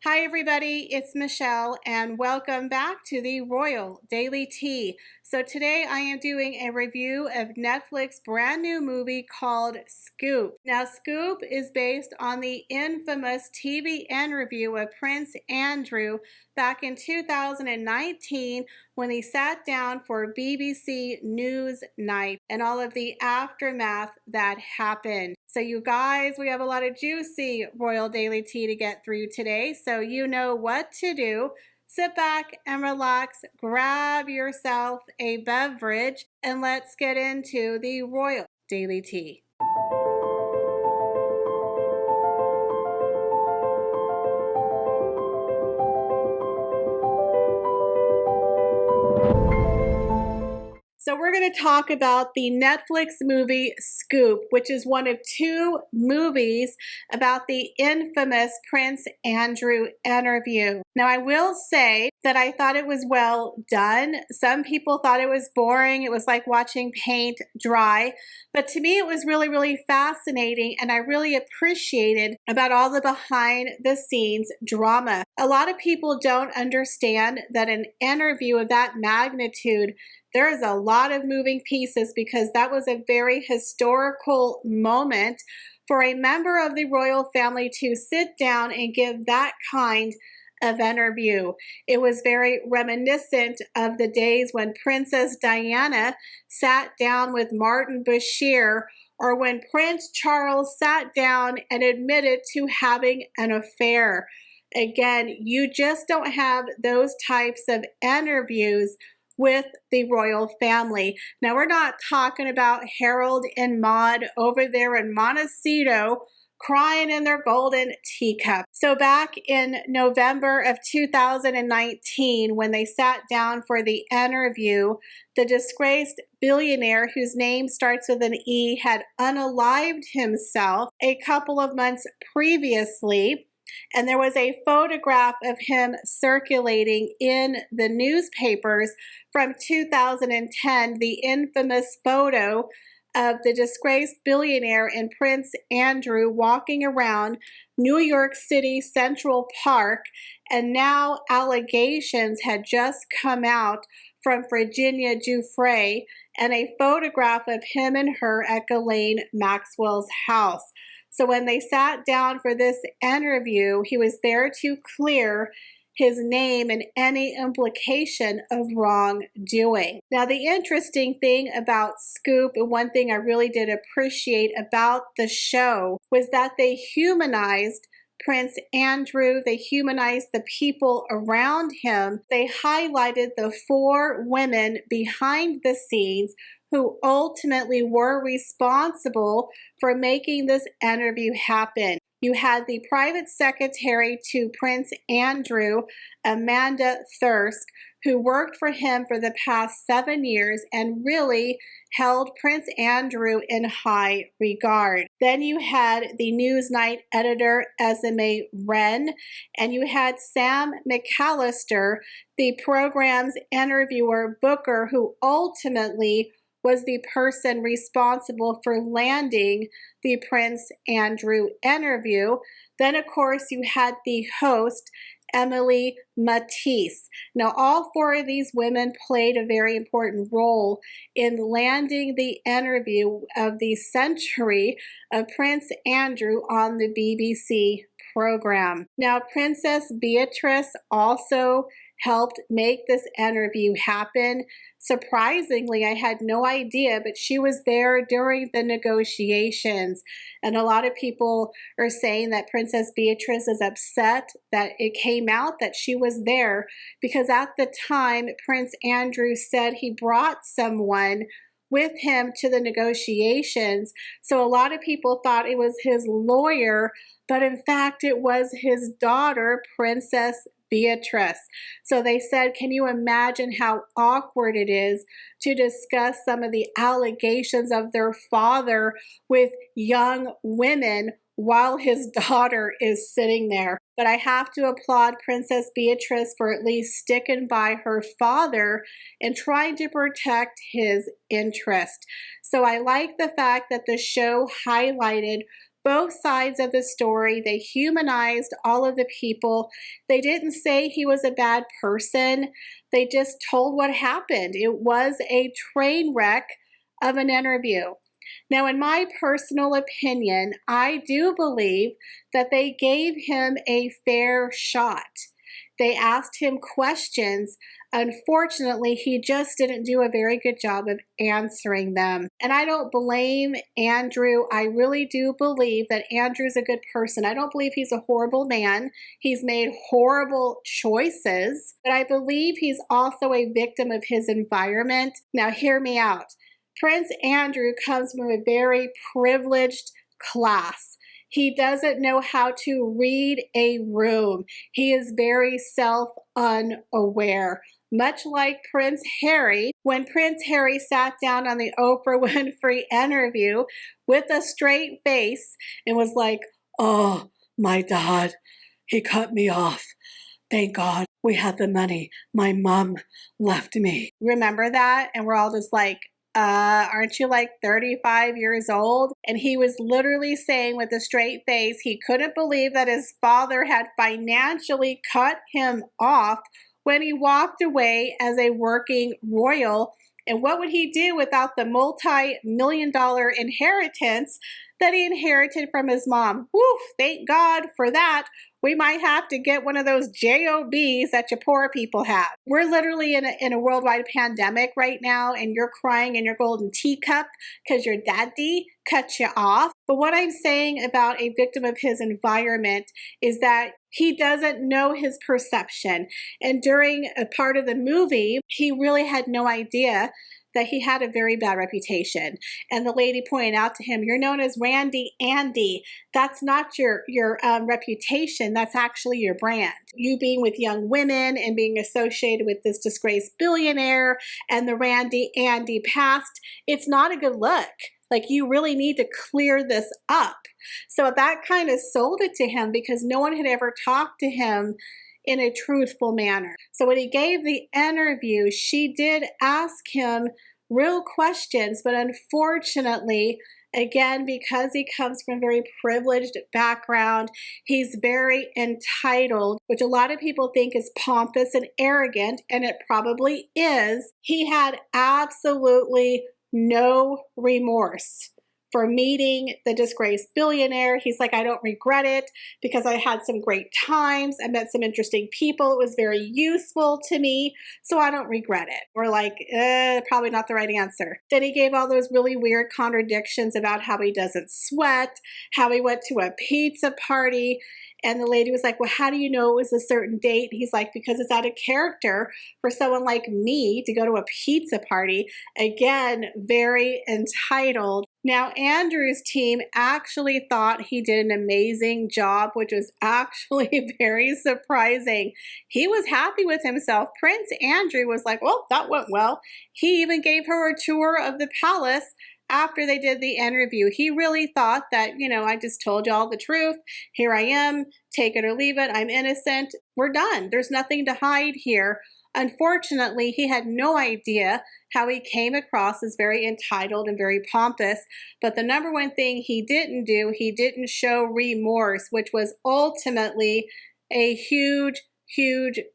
Hi everybody, it's Michelle and welcome back to the Royal Daily Tea. So today I am doing a review of Netflix's brand new movie called Scoop. Now Scoop is based on the infamous TV interview of Prince Andrew back in 2019 when he sat down for BBC Newsnight and all of the aftermath that happened. So you guys, we have a lot of juicy Royal Daily Tea to get through today, so you know what to do. Sit back and relax, grab yourself a beverage, and let's get into the Royal Daily Tea. So we're going to talk about the Netflix movie Scoop, which is one of two movies about the infamous Prince Andrew interview. Now, I will say that I thought it was well done. Some people thought it was boring. It was like watching paint dry. But to me, it was really, really fascinating, and I really appreciated about all the behind-the-scenes drama. A lot of people don't understand that an interview of that magnitude, there is a lot of moving pieces because that was a very historical moment for a member of the royal family to sit down and give that kind of interview. It was very reminiscent of the days when Princess Diana sat down with Martin Bashir, or when Prince Charles sat down and admitted to having an affair. Again, you just don't have those types of interviews with the royal family. Now, we're not talking about Harold and Maude over there in Montecito crying in their golden teacup. So back in November of 2019, when they sat down for the interview, the disgraced billionaire, whose name starts with an E, had unalived himself a couple of months previously. And there was a photograph of him circulating in the newspapers from 2010, the infamous photo of the disgraced billionaire and Prince Andrew walking around New York City Central Park. And now allegations had just come out from Virginia Giuffre and a photograph of him and her at Ghislaine Maxwell's house. So when they sat down for this interview, he was there to clear his name and any implication of wrongdoing. Now, the interesting thing about Scoop, and one thing I really did appreciate about the show, was that they humanized Prince Andrew. They humanized the people around him. They highlighted the four women behind the scenes who ultimately were responsible for making this interview happen. You had the private secretary to Prince Andrew, Amanda Thirsk, who worked for him for the past 7 years and really held Prince Andrew in high regard. Then you had the Newsnight editor, Esme Wren, and you had Sam McAllister, the program's interviewer booker, who ultimately was the person responsible for landing the Prince Andrew interview. Then, of course, you had the host, Emily Maitlis. Now, all four of these women played a very important role in landing the interview of the century of Prince Andrew on the BBC program. Now, Princess Beatrice also helped make this interview happen. Surprisingly, I had no idea, but she was there during the negotiations. And a lot of people are saying that Princess Beatrice is upset that it came out that she was there, because at the time, Prince Andrew said he brought someone with him to the negotiations. So a lot of people thought it was his lawyer, but in fact, it was his daughter, Princess Beatrice. So they said, can you imagine how awkward it is to discuss some of the allegations of their father with young women while his daughter is sitting there? But I have to applaud Princess Beatrice for at least sticking by her father and trying to protect his interest. So I like the fact that the show highlighted both sides of the story. They humanized all of the people. They didn't say he was a bad person. They just told what happened. It was a train wreck of an interview. Now, in my personal opinion, I do believe that they gave him a fair shot. They asked him questions. Unfortunately, he just didn't do a very good job of answering them. And I don't blame Andrew. I really do believe that Andrew's a good person. I don't believe he's a horrible man. He's made horrible choices, but I believe he's also a victim of his environment. Now, hear me out. Prince Andrew comes from a very privileged class. He doesn't know how to read a room. He is very self-unaware. Much like Prince Harry, when Prince Harry sat down on the Oprah Winfrey interview with a straight face and was like, "Oh, my dad, he cut me off. Thank God we had the money. My mom left me." Remember that? And we're all just like, aren't you like 35 years old? And he was literally saying with a straight face, he couldn't believe that his father had financially cut him off when he walked away as a working royal. And what would he do without the multi-million-dollar inheritance that he inherited from his mom? Whew, thank God for that. We might have to get one of those JOBs that you poor people have. We're literally in a worldwide pandemic right now, and you're crying in your golden teacup because your daddy cut you off. But what I'm saying about a victim of his environment is that he doesn't know his perception. And during a part of the movie, he really had no idea that he had a very bad reputation. And the lady pointed out to him, "You're known as Randy Andy. That's not your reputation. That's actually your brand. You being with young women and being associated with this disgraced billionaire and the Randy Andy past, it's not a good look. Like, you really need to clear this up." So that kind of sold it to him because no one had ever talked to him in a truthful manner. So when he gave the interview, she did ask him real questions, but unfortunately, again, because he comes from a very privileged background, he's very entitled, which a lot of people think is pompous and arrogant, and it probably is. He had absolutely no remorse for meeting the disgraced billionaire. He's like, "I don't regret it because I had some great times. I met some interesting people. It was very useful to me, so I don't regret it." We're like, probably not the right answer. Then he gave all those really weird contradictions about how he doesn't sweat, how he went to a pizza party. And the lady was like, "Well, how do you know it was a certain date?" He's like, "Because it's out of character for someone like me to go to a pizza party." Again, very entitled. Now, Andrew's team actually thought he did an amazing job, which was actually very surprising. He was happy with himself. Prince Andrew was like, "Well, that went well." He even gave her a tour of the palace after they did the interview. He really thought that, "I just told you all the truth. Here I am. Take it or leave it. I'm innocent. We're done. There's nothing to hide here." Unfortunately, he had no idea how he came across as very entitled and very pompous. But the number one thing he didn't do, he didn't show remorse, which was ultimately a huge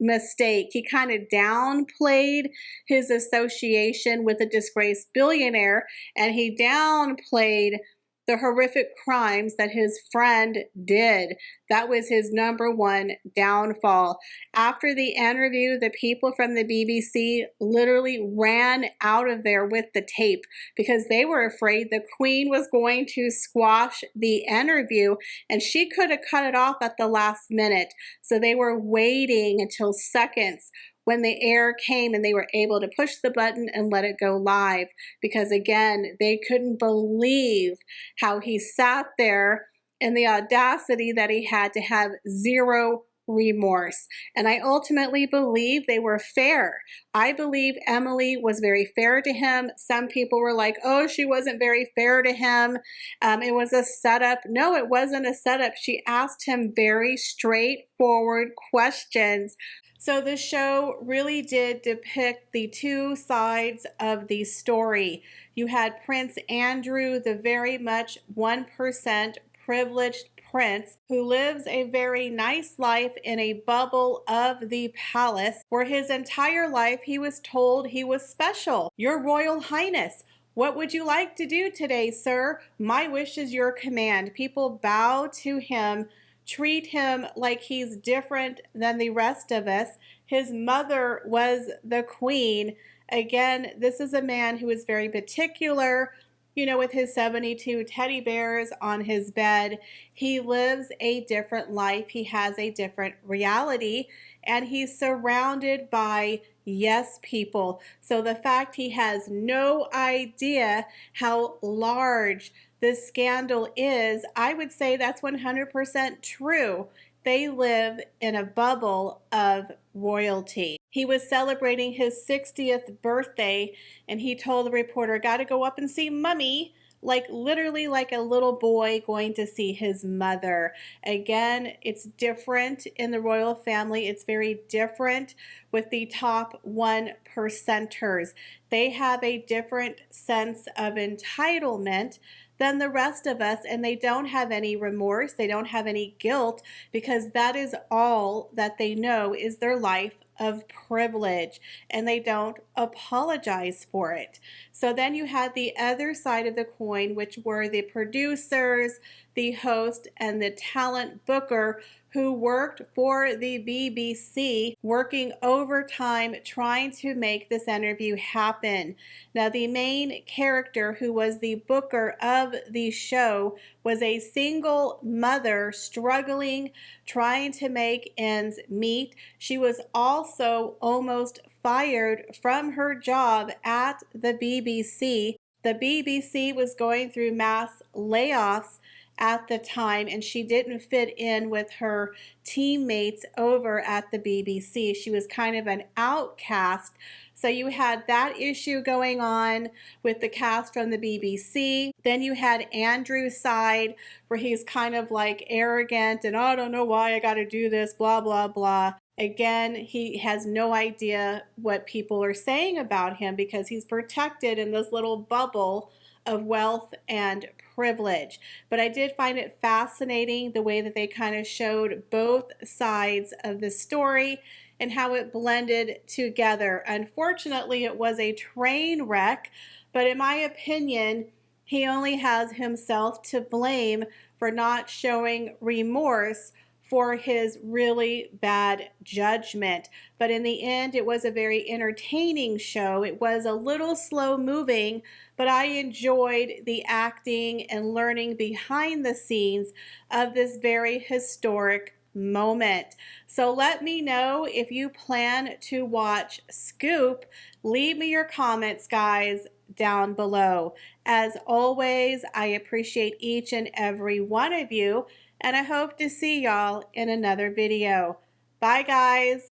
mistake. He kind of downplayed his association with a disgraced billionaire, and he downplayed the horrific crimes that his friend did. That was his number one downfall. After the interview, the people from the BBC literally ran out of there with the tape because they were afraid the Queen was going to squash the interview, and she could have cut it off at the last minute. So they were waiting until seconds when the air came and they were able to push the button and let it go live, because again, they couldn't believe how he sat there and the audacity that he had to have zero remorse. And I ultimately believe they were fair. I believe Emily was very fair to him. Some people were like, "Oh, she wasn't very fair to him. It was a setup." No, it wasn't a setup. She asked him very straightforward questions. So the show really did depict the two sides of the story. You had Prince Andrew, the very much 1% privileged prince who lives a very nice life in a bubble of the palace, where his entire life he was told he was special. Your Royal Highness, what would you like to do today, sir? My wish is your command. People bow to him, treat him like he's different than the rest of us. His mother was the queen. Again, this is a man who is very particular, you know, with his 72 teddy bears on his bed. He lives a different life. He has a different reality, and he's surrounded by yes people. So the fact he has no idea how large this scandal is, I would say that's 100% true. They live in a bubble of royalty. He was celebrating his 60th birthday, and he told the reporter, "Gotta go up and see Mummy," like literally like a little boy going to see his mother. Again, it's different in the royal family. It's very different with the top 1%ers. They have a different sense of entitlement than the rest of us, and they don't have any remorse, they don't have any guilt, because that is all that they know is their life of privilege, and they don't apologize for it. So then you had the other side of the coin, which were the producers, the host, and the talent booker who worked for the BBC, working overtime trying to make this interview happen. Now, the main character, who was the booker of the show, was a single mother struggling, trying to make ends meet. She was also almost fired from her job at the BBC. The BBC was going through mass layoffs at the time, and she didn't fit in with her teammates over at the BBC. She was kind of an outcast. So you had that issue going on with the cast from the BBC. Then you had Andrew's side, where he's kind of like arrogant and, "Oh, I don't know why I got to do this, blah, blah, blah." Again, he has no idea what people are saying about him because he's protected in this little bubble of wealth and privilege. But I did find it fascinating the way that they kind of showed both sides of the story and how it blended together. Unfortunately, it was a train wreck, but in my opinion, he only has himself to blame for not showing remorse for his really bad judgment. But in the end, it was a very entertaining show. It was a little slow moving, but I enjoyed the acting and learning behind the scenes of this very historic moment. So let me know if you plan to watch Scoop. Leave me your comments, guys, down below. As always, I appreciate each and every one of you, and I hope to see y'all in another video. Bye, guys.